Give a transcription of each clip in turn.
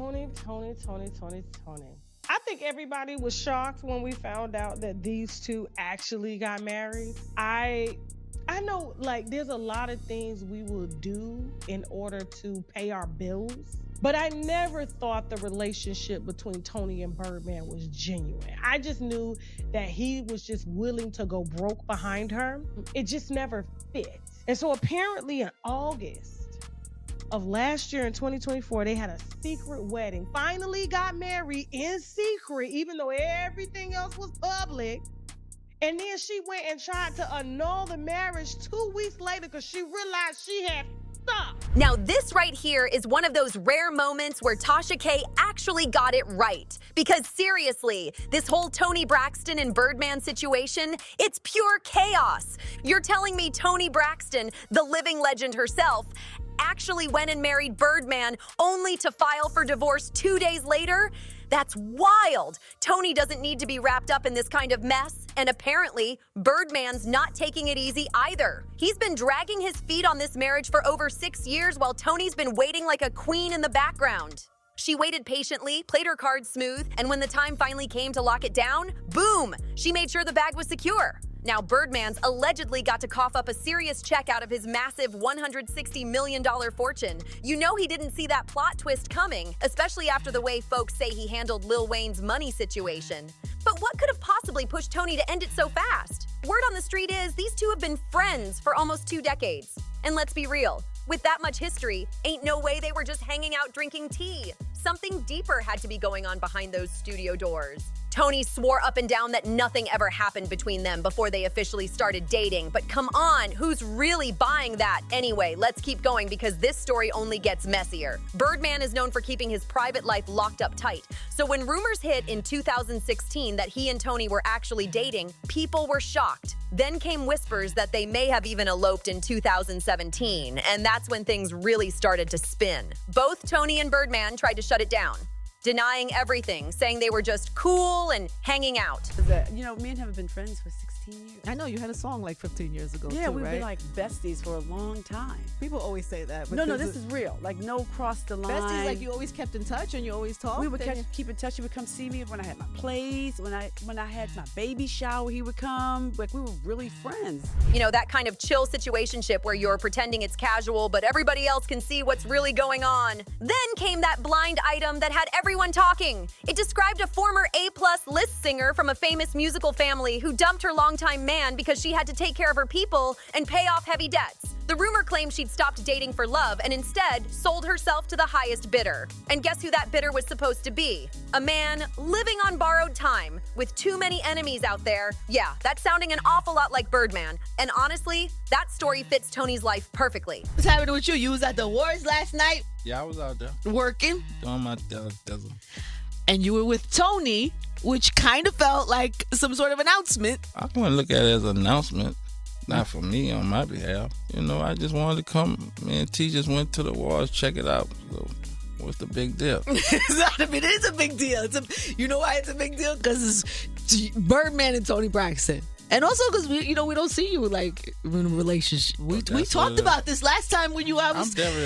Toni. I think everybody was shocked when we found out that these two actually got married. I know, like, there's a lot of things we will do in order to pay our bills, but I never thought the relationship between Toni and Birdman was genuine. I just knew that he was just willing to go broke behind her. It just never fit. And so apparently in August of last year in 2024, they had a secret wedding. Finally got married in secret, even though everything else was public. And then she went and tried to annul the marriage 2 weeks later because she realized she had stopped. Now this right here is one of those rare moments where Tasha K actually got it right. Because seriously, this whole Toni Braxton and Birdman situation, it's pure chaos. You're telling me Toni Braxton, the living legend herself, actually went and married Birdman only to file for divorce 2 days later? That's wild. Toni doesn't need to be wrapped up in this kind of mess, and apparently, Birdman's not taking it easy either. He's been dragging his feet on this marriage for over 6 years while Toni's been waiting like a queen in the background. She waited patiently, played her cards smooth, and when the time finally came to lock it down, boom! She made sure the bag was secure. Now, Birdman's allegedly got to cough up a serious check out of his massive $160 million fortune. You know he didn't see that plot twist coming, especially after the way folks say he handled Lil Wayne's money situation. But what could have possibly pushed Toni to end it so fast? Word on the street is these two have been friends for almost 2 decades. And let's be real, with that much history, ain't no way they were just hanging out drinking tea. Something deeper had to be going on behind those studio doors. Toni swore up and down that nothing ever happened between them before they officially started dating. But come on, who's really buying that? Anyway, let's keep going because this story only gets messier. Birdman is known for keeping his private life locked up tight. So when rumors hit in 2016 that he and Toni were actually dating, people were shocked. Then came whispers that they may have even eloped in 2017, and that's when things really started to spin. Both Toni and Birdman tried to shut it down, denying everything, saying they were just cool and hanging out. You know, me and him have been friends for 16 years. I know you had a song like 15 years ago, Yeah, too, we've right? been like besties for a long time. People always say that. But No, this is real. Like, no cross the line. besties, like you always kept in touch and you always talked. We would keep in touch. He would come see me when I had my plays. When I had my baby shower, he would come. Like, we were really friends. You know, that kind of chill situationship where you're pretending it's casual, but everybody else can see what's really going on. Then came that blind item that had everyone talking. It described a former A-plus list singer from a famous musical family who dumped her longtime man because she had to take care of her people and pay off heavy debts. The rumor claimed she'd stopped dating for love and instead sold herself to the highest bidder. And guess who that bidder was supposed to be? A man living on borrowed time with too many enemies out there. Yeah, that's sounding an awful lot like Birdman. And honestly, that story fits Toni's life perfectly. What's happening with you? You was at the awards last night Yeah, I was out there working, doing my dazzle. and you were with Toni, which kind of felt like some sort of announcement. I want to look at it as an announcement, not for me, on my behalf. You know, I just wanted to come. Me and T just went to the awards, check it out. So, what's the big deal? It is a big deal. You know why it's a big deal? Because it's Birdman and Toni Braxton. And also because we don't see you like in a relationship. We talked about this last time when you I've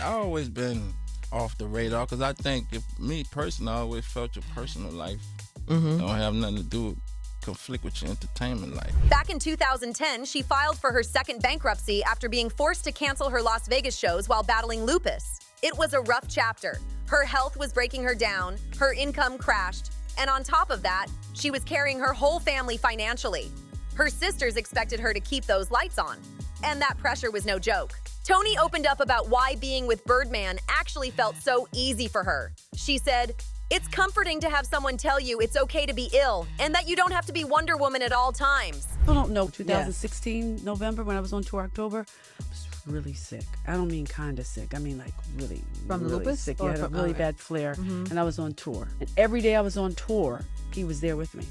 always been off the radar because I think me personally, I always felt your personal life don't have nothing to do with conflict with your entertainment life. Back in 2010, she filed for her second bankruptcy after being forced to cancel her Las Vegas shows while battling lupus. It was a rough chapter. Her health was breaking her down, her income crashed, and on top of that, she was carrying her whole family financially. Her sisters expected her to keep those lights on, and that pressure was no joke. Toni opened up about why being with Birdman actually felt so easy for her. She said, "It's comforting to have someone tell you it's okay to be ill and that you don't have to be Wonder Woman at all times." People don't know, 2016, November, when I was on tour, October, I was really sick. I don't mean kind of sick. I mean like really, From the really lupus? sick. Or Yeah, I had a from- really okay. bad flare, and I was on tour. And every day I was on tour, he was there with me.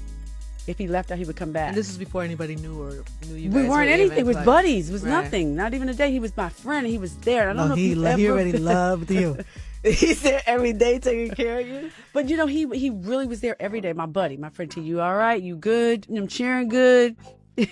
If he left out, he would come back. And this was before anybody knew you We guys weren't were anything. even, It was like- buddies. It was Right. nothing. Not even a day. He was my friend. He was there. I don't know if he you've ever already been- loved you. He's there every day taking care of you. But you know, he really was there every day. My buddy, my friend T. You all right? You good? I'm cheering good.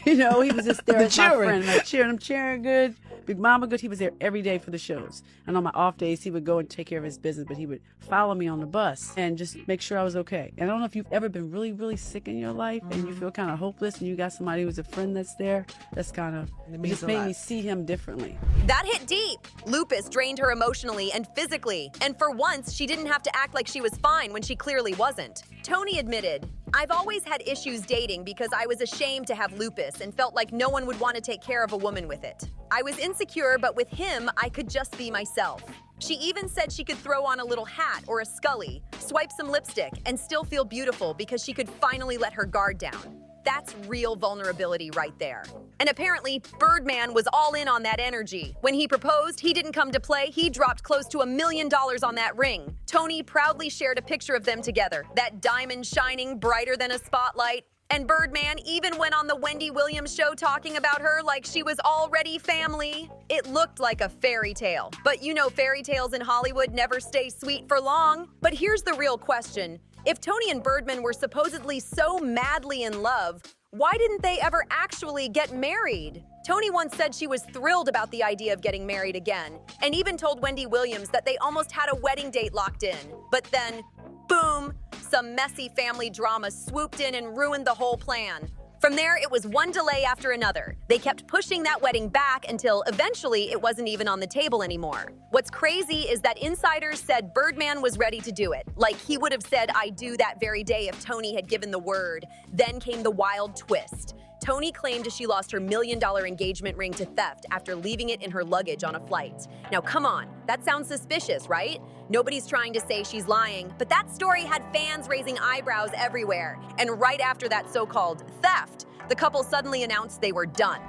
You know, he was just there as my Cheering. friend. Like cheering good. Big Mama good. He was there every day for the shows. And on my off days, he would go and take care of his business, but he would follow me on the bus and just make sure I was okay. And I don't know if you've ever been really, really sick in your life and you feel kind of hopeless and you got somebody who's a friend that's there. That's kind of, it means just a made lot. me see him differently. That hit deep. Lupus drained her emotionally and physically. And for once, she didn't have to act like she was fine when she clearly wasn't. Toni admitted, "I've always had issues dating because I was ashamed to have lupus and felt like no one would want to take care of a woman with it. I was insecure, but with him, I could just be myself." She even said she could throw on a little hat or a scully, swipe some lipstick, and still feel beautiful because she could finally let her guard down. That's real vulnerability right there. And apparently, Birdman was all in on that energy. When he proposed, he didn't come to play, he dropped close to $1 million on that ring. Toni proudly shared a picture of them together, that diamond shining brighter than a spotlight. And Birdman even went on the Wendy Williams show talking about her like she was already family. It looked like a fairy tale. But you know fairy tales in Hollywood never stay sweet for long. But here's the real question. If Toni and Birdman were supposedly so madly in love, why didn't they ever actually get married? Toni once said she was thrilled about the idea of getting married again, and even told Wendy Williams that they almost had a wedding date locked in. But then, boom, some messy family drama swooped in and ruined the whole plan. From there, it was one delay after another. They kept pushing that wedding back until eventually it wasn't even on the table anymore. What's crazy is that insiders said Birdman was ready to do it, like he would have said "I do" that very day if Toni had given the word. Then came the wild twist. Toni claimed she lost her $1 million engagement ring to theft after leaving it in her luggage on a flight. Now come on, that sounds suspicious, right? Nobody's trying to say she's lying, but that story had fans raising eyebrows everywhere. And right after that so-called theft, the couple suddenly announced they were done.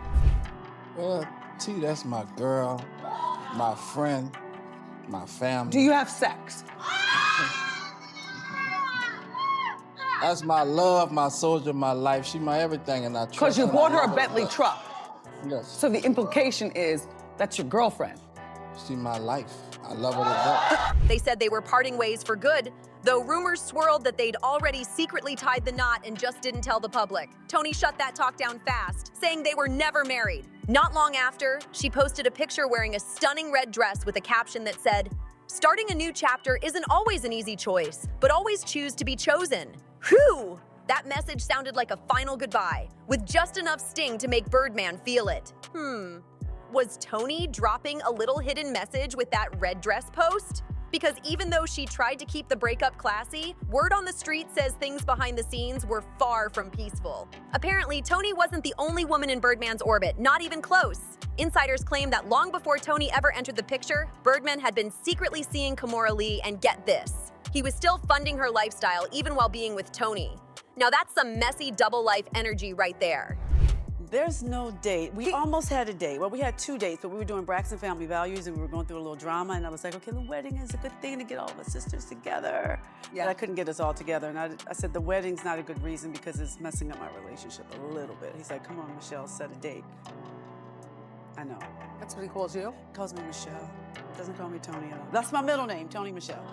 Well, T, that's my girl, my friend, my family. Do you have sex? That's my love, my soldier, my life. She my everything, and I trust. Because you and bought I her a love Bentley truck. Yes. So the implication is that's your girlfriend. She my life. I love her to death. They said they were parting ways for good, though rumors swirled that they'd already secretly tied the knot and just didn't tell the public. Toni shut that talk down fast, saying they were never married. Not long after, she posted a picture wearing a stunning red dress with a caption that said, "Starting a new chapter isn't always an easy choice, but always choose to be chosen." Whew! That message sounded like a final goodbye, with just enough sting to make Birdman feel it. Was Toni dropping a little hidden message with that red dress post? Because even though she tried to keep the breakup classy, word on the street says things behind the scenes were far from peaceful. Apparently, Toni wasn't the only woman in Birdman's orbit, not even close. Insiders claim that long before Toni ever entered the picture, Birdman had been secretly seeing Kimora Lee, and get this, he was still funding her lifestyle even while being with Toni. Now that's some messy double life energy right there. There's no date. We almost had a date. Well, we had 2 dates, but we were doing Braxton Family Values and we were going through a little drama. And I was like, okay, the wedding is a good thing to get all of us sisters together. Yeah. But I couldn't get us all together. And I said, the wedding's not a good reason because it's messing up my relationship a little bit. He's like, come on, Michelle, set a date. I know. That's what he calls you? He calls me Michelle. Doesn't call me Toni at all. That's my middle name, Toni Michelle.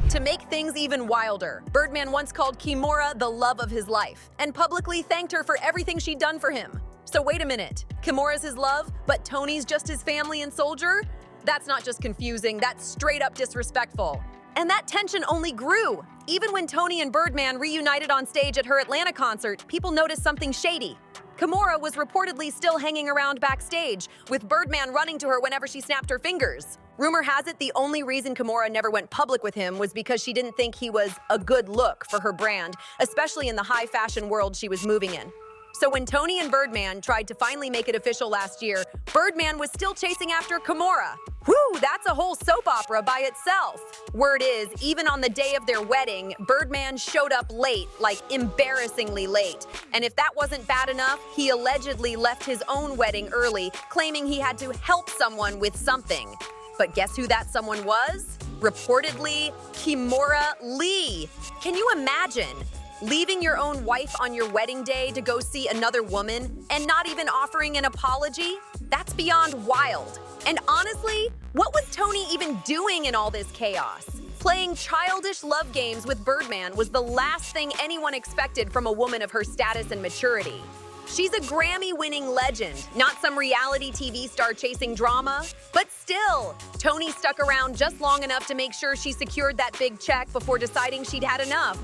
To make things even wilder, Birdman once called Kimora the love of his life and publicly thanked her for everything she'd done for him. So wait a minute, Kimora's his love, but Toni's just his family and soldier? That's not just confusing, that's straight up disrespectful. And that tension only grew. Even when Toni and Birdman reunited on stage at her Atlanta concert, people noticed something shady. Kimora was reportedly still hanging around backstage, with Birdman running to her whenever she snapped her fingers. Rumor has it the only reason Kimora never went public with him was because she didn't think he was a good look for her brand, especially in the high fashion world she was moving in. So when Toni and Birdman tried to finally make it official last year, Birdman was still chasing after Kimora. Whew, that's a whole soap opera by itself. Word is, even on the day of their wedding, Birdman showed up late, like embarrassingly late. And if that wasn't bad enough, he allegedly left his own wedding early, claiming he had to help someone with something. But guess who that someone was? Reportedly, Kimora Lee. Can you imagine? Leaving your own wife on your wedding day to go see another woman and not even offering an apology? That's beyond wild. And honestly, what was Toni even doing in all this chaos? Playing childish love games with Birdman was the last thing anyone expected from a woman of her status and maturity. She's a Grammy-winning legend, not some reality TV star chasing drama. But still, Toni stuck around just long enough to make sure she secured that big check before deciding she'd had enough.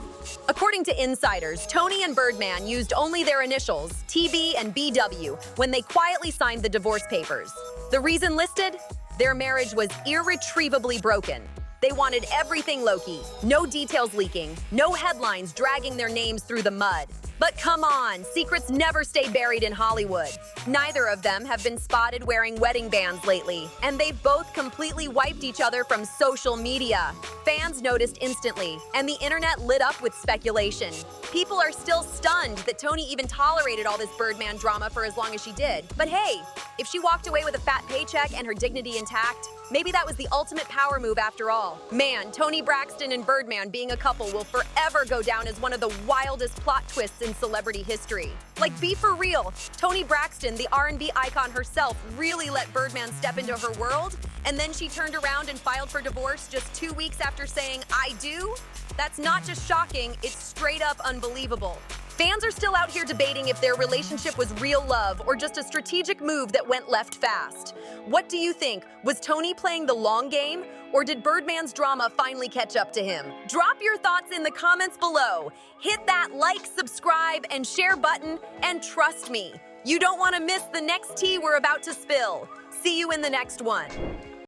According to insiders, Toni and Birdman used only their initials, TB and BW, when they quietly signed the divorce papers. The reason listed? Their marriage was irretrievably broken. They wanted everything low-key, no details leaking, no headlines dragging their names through the mud. But come on, secrets never stay buried in Hollywood. Neither of them have been spotted wearing wedding bands lately, and they've both completely wiped each other from social media. Fans noticed instantly, and the internet lit up with speculation. People are still stunned that Toni even tolerated all this Birdman drama for as long as she did. But hey, if she walked away with a fat paycheck and her dignity intact, maybe that was the ultimate power move after all. Man, Toni Braxton and Birdman being a couple will forever go down as one of the wildest plot twists in celebrity history. Like, be for real, Toni Braxton, the R&B icon herself, really let Birdman step into her world, and then she turned around and filed for divorce just 2 weeks after saying, "I do"? That's not just shocking, it's straight up unbelievable. Fans are still out here debating if their relationship was real love or just a strategic move that went left fast. What do you think? Was Toni playing the long game, or did Birdman's drama finally catch up to him? Drop your thoughts in the comments below. Hit that like, subscribe, and share button, and trust me, you don't want to miss the next tea we're about to spill. See you in the next one.